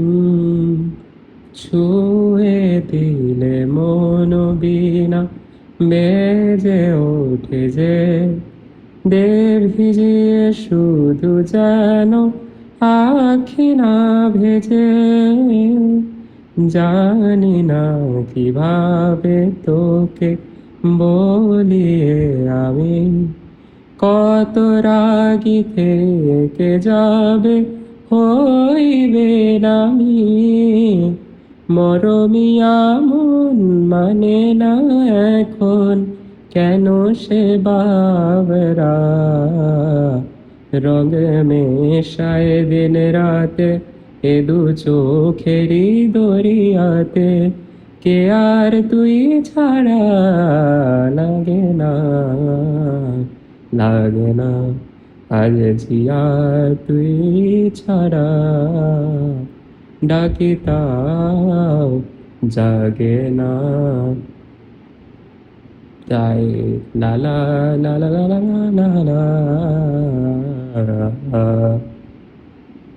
উম, ছুঁয়ে দিলে মন বিনা বেজে ওঠে যে, দেব ভিজিয়ে শুধু যেন আখি না ভেজে। জানি না কিভাবে তোকে বলিয়ে আমি, কত রাগি থেকে যাবে হইবে নামি। মরমিয়া মন মানে না এখন কেন সে বাবরা, রঙ মেশায় দিন রাতে এ দু চোখেরই দরিয়াতে। কে আর তুই ছাড়া লাগে না, লাগে না আজ জিয়া তুই ছাড়া। ডাকি তাও জাগে না, তাই লা লা লা লা লা লা লা লা লা।